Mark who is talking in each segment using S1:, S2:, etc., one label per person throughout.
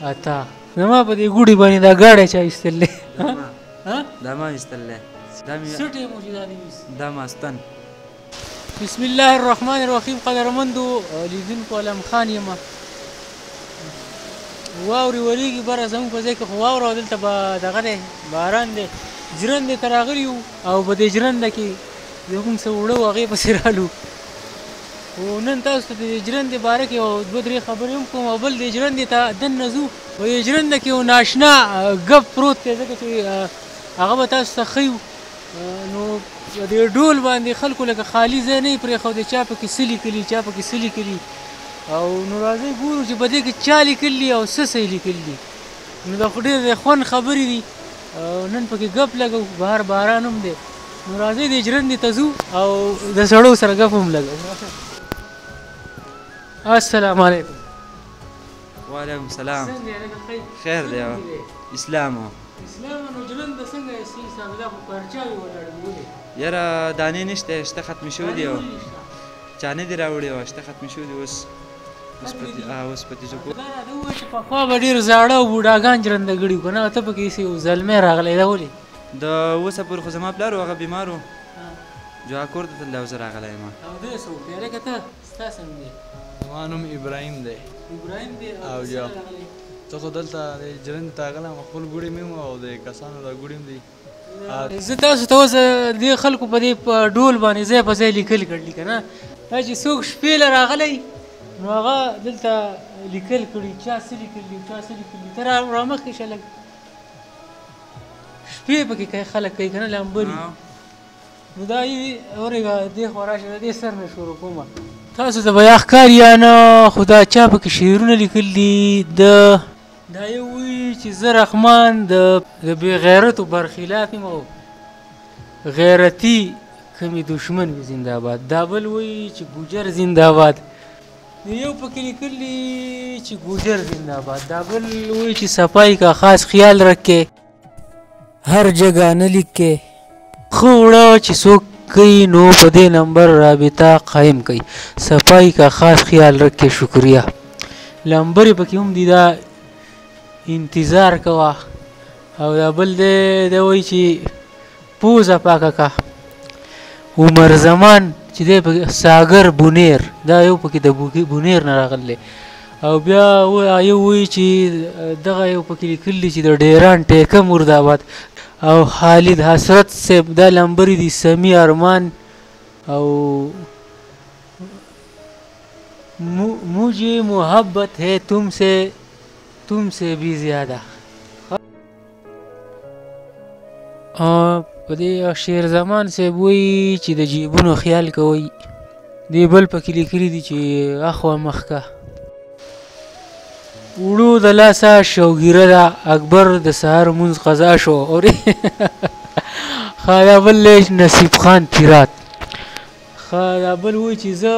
S1: اته زما په دې ګوډي باندې دا ګاډی چا ایستل دی
S2: دا ما ایستل دی
S1: سټې مو چې دا دې
S2: دا ماستن.
S1: بسم الله الرحمن الرحیم. قدرمندو لیدونکو علم خان یم. واورې وریږي بره زموږ په ځای کې خو واوره او دلته به دغه دی باران دی جرندې ته راغلي یو او په دې جرنده کې زموږ څه اوړه و هغې پسې رالو خو نن تاسو ته د دې جرندې باره کې یو دوه درې خبرې هم کوم او بل دې جرندې ته دننه ځو په دې جرنده کې یو ناشنا ګپ پروت دی ځکه چې هغه به تاسو ته ښیو نو په دې ډول باندې خلکو لکه خالي ځای نه یې پرېښودی چا پکې څه لیکلي چا پکې څه لیکلي او نو راځئ ګورو چې په دې کې چا لیکلي دي او څه څه یې لیکلي دي نو دا خو ډېر د خوند خبرې دي او نن پکې ګپ لګو بهر باران هم دی نو راځئ دې جرندې ته ځو او د سړو سره ګپ هم لګو. السلام علیکم.
S2: وعلیکم السلام. خیر دی اسلام و
S1: اسلام نو جرنده څنګه یې حساب دا خو پرچاوې ولاړولې
S2: یاره دانې نشته شته ختمې شوي دي او چا نه دي راوړي او شته ختمې شوي دي اوس په تیزو کو
S1: دا ووایه چې پخوا به ډېر زاړه او بوډاګان جرنده ګړي وو که نه ته پکې یو زلمی راغلی دا ولې
S2: د اوسه پورې خو زما پلار و هغه بیمار و جوها کور ته تللی او زه راغلی یم.
S1: او دې څه وکړې هلکه ته ستا څنګه دی؟
S3: زما نوم ابراهیم دی.
S1: ابراهیم دی
S3: او یا زه خو دلته جرندې ته راغلی یم خپل ګوړي مې او د کسانو دا ګوړي هم دی.
S1: زه تاسو ته اوس دې خلکو په دې ډول باندې ځای په ځای لیکل کړلي که نه دا چې څوک شپې له راغلی نو هغه دلته لیکل کړي چا څه لیکلي چا څه لیکلي ته رامخکې شه لږ شپې پکې کوي خلک کوي که نه لمبري نو دا اورېږه دې خوا راشه د دې سر نه شروع کومه تاسو ته به یا ښکاري یا نه خو دا چا پکې شعرونه لیکل دي دا یو وایي چې زه رحمان د بې غیرتو برخلاف یم او غیرتي کمې دشمن وي زنده باد دا بل وایي چې ګوجر زنده باد یو پکې لیکلي چې ګوجر زنده باد دا بل وایي چې صفائی کا خاص خیال رکھے هر جگہ نه لیکې ښه وړه چې څوک کوي نو په دې نمبر رابطه قایم کوي صفائی کا خاص خیال رکھے شکریہ لمبرې پکې هم دي دا انتظار کوه او دا بل دی دا وایي چې پوزه پاکه که عمر زمان چې دی پکې ساګر بونیر دا یو پکې د بونیر نه راغلی او بیا یو وایي چې دغه یو پکې لیکلي چې د ډیران ټیکه مرداباد او خالد حسرت صاحب دا لمبرې دي سمی ارمان او مجھے محبت ہے تم سے بھی زیادہ په دې شیر زمان صاحب وایي چې د جیبونو خیال کوئ دې بل پکې لیکلي دي چې اخوا مخکه وړو د لاسه شوګیره ده اکبر د سهار مونځ قضا شو اورې دا بل نصیب خان پیرات دا بل وایي چې زه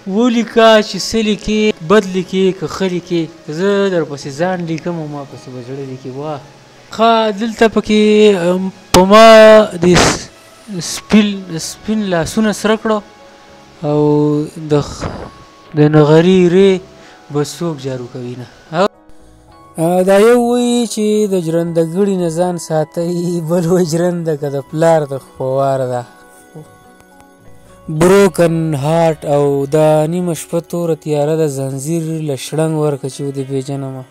S1: ولیکه چې څه لیکې بد لیکې که ښه لیکې زه درپسې ځان لیکم او ما پسې به زړه لیکې واه دلته پکې په ما د سپین لاسونه سره کړه او د نغري ری به څوک جارو کوي نه دا یو وایي چې د جرنده ګړي نه ځان ساتئ بل وایي جرنده که د پلار د خوار ده بروکن هارټ او دا نیمه شپه توره تیاره د زنځیر له شړنګ ورکه چې ودې پېژنمه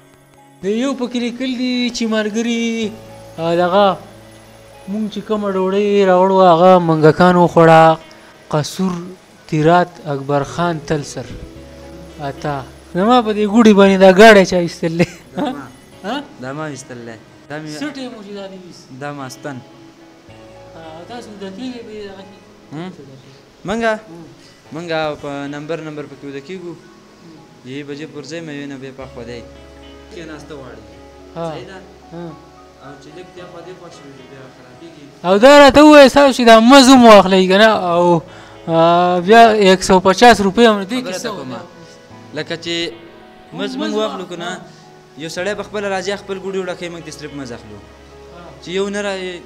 S1: د یو پکې لیکل دي چې ملګري دغه مونږ چې کومه ډوډۍ راوړو هغه منګکان وخوړه قصور تیرات اکبر خان تلسر اته زما په دې ګوډي باندې دا ګاډی چا ایستل دی
S2: دا ما ایستل دی
S1: سټې مو چې دا دې ویست
S2: دا ماستن
S1: تاسو د کېږئ په دغه کې
S2: منګه په نمبر پکې وده کېږو یوې بجې پر ځای مې نه بیا پخوا دی کېناسته غواړي صحیح ده او چې لږ بیا خوا دې خوا شوي بیا خرابېږي
S1: او دا راته ووایه ستاسو چې دا مز هم واخلئ که نه او بیا 150 روپۍ هم دې کې څه
S2: لکه چې مز موږ واخلو که نه یو سړی به خپله راځي خپل ګوډي وړه کوي موږ دې صرف مز اخلو چې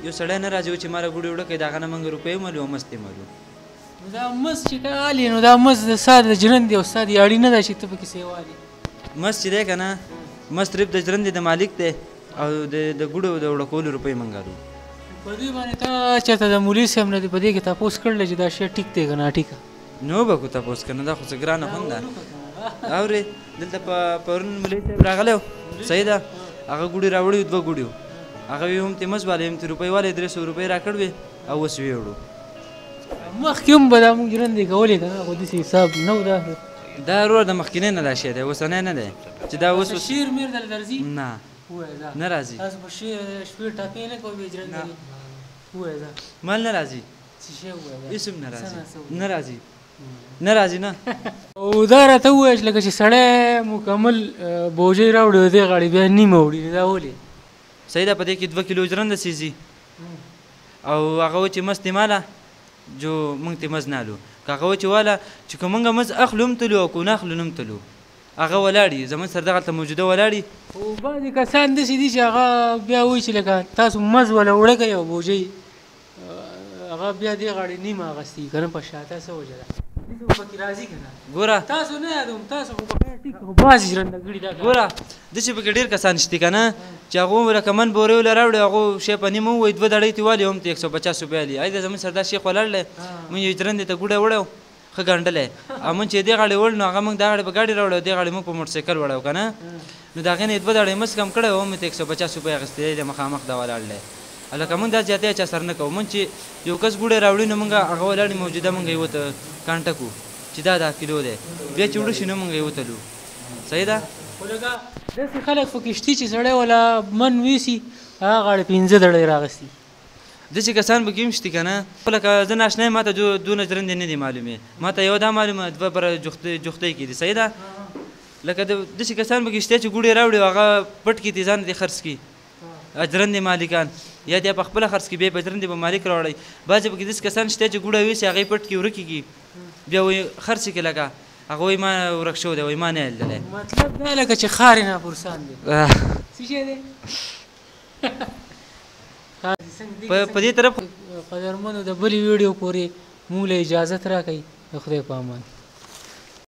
S2: یو سړی نه راځي چې ماره ګوډي وړه کوي د هغه نه موږ روپۍ ومالو او مز ته مالو
S1: دا مز چې که والي نو دا مز د ستا د جرندې او ستا د یاړي نه ده چې ته پکې سې والي
S2: مس چې دی که نه مس صرف د ژرندې د مالک دی او د ګوډو د وړکولو روپۍ منګالو.
S1: په دې باندې تا چېرته د مولوي صاحب نه دې په دې کې تپوس کړلی چې دا شی ټیک دی که نه ټیکه؟
S2: نو به کو تپوس که نه دا خو څه ګرانه خوند ده. اورې دلته پرون مولوي صاحب راغلی و صحیح ده هغه ګوډې راوړي وو 2 ګوډې وو هغه وي هم تې مس والی هم تې روپۍ والی 300 روپۍ راکړ وې او اوس ویوړو.
S1: مخکې هم به دا مونږ ژرندې کولې که نه خو داسې حساب نه و
S2: دا وروره د مخکینی نه دا شی دی اوسنی نه دی چې دا اوس
S1: شیر میر دله درځي
S2: نه نه راځي.
S1: تاسو په شپې ټاپې نه کوئ بې ژرندې ووایه دا
S2: مال نه راځي
S1: څه شی ووایه
S2: هېڅ هم نه راځي نه راځي نه راځي نه.
S1: او دا راته ووایه چې لکه چې سړی مکمل بوجۍ راوړي د دې غاړې بیا نیمه وړي دا ولې؟
S2: صحیح ده په دې کې 2 کیلو ژرنده سیزي او هغه و چې مس دې ماله جو موږ ته مز نه الو که هغه و چې واله چې که موږ مز اخلو هم تلو او که نه اخلو نه هم تلو هغه ولاړي زموږ سره دغلته موجوده ولاړي.
S1: خو بعضې کسان داسې دي چې هغه بیا وایي چې لکه تاسو مز وله وړه کوئ او بوجۍ هغه بیا دې غاړې نیمه اخیستي که نه په شاته څه وجه ده داسې خو پکې راځي که نه
S2: ګوره
S1: تاسو نه یادوم تاسو خو په خیر ټیک خو بعضې ژرنده ګړي دا
S2: ګوره داسې پکې ډېر کسان شته که نه چې هغه لکه من بورې وله راوړي هغه شی په نیمه ووایي 2 دړۍ تې والي هم ته 150 روپۍ الي ای دا زموږ سره دا شیخ ولاړ دی مونږ یو ژرندې ته ګوډه وړی ښه ګنډلی او مونږ چې دې غاړې وړ نو هغه مونږ دا غاړې په ګاډي راوړی دې غاړې مونږ په موټرسایکل وړی که نه نو د هغې نه یې 2 دړۍ مس کم کړی و مې ته 150 روپۍ اخیستې دی مخامخ دا ولاړ دی. لکه مونږ دا زیاتی چا سره نه کوو مونږ چې یو کس ګوډی راوړي نو مونږ هغه ولاړې موجوده مونږ یې ورته کانټه کړو چې دا کیلو دی بیا چې وړو شي نو مونږ یې وتلو. صحیح ده
S1: خو لکه داسې خلک پکې شتي چې سړی وله من ویسي هغه غاړې 15 دړۍ راغستي
S2: داسې کسان پکې هم شته که نه لکه زه ناشنا یم ما ته دونه ژرندې نه دي معلومې ما ته یو دا معلومه 2 بره جوختۍ کې دي. صحیح ده لکه داسې کسان پکې شته چې ګوډې راوړي هغه پټ کړي دي ځان دې خرڅ کړي ژرندې مالکان یا دې په خپله خرڅ کړي بیا په ژرندې به مالک راوړی. بعضې پکې داسې کسان شته چې ګوډه ویسي هغه یې پټ کړي ورکې کړي بیا وایي خرڅ کړي لکه هغه وایي ما ورک شوی دی وایي ما نه لیدلی
S1: مطلب دا لکه چې خارې ناپرسان دی څه شی دی
S2: په دې طرف
S1: قدرمنو د بلې ویډیو پورې مونږ له اجازت راکوئ د خدای په امان.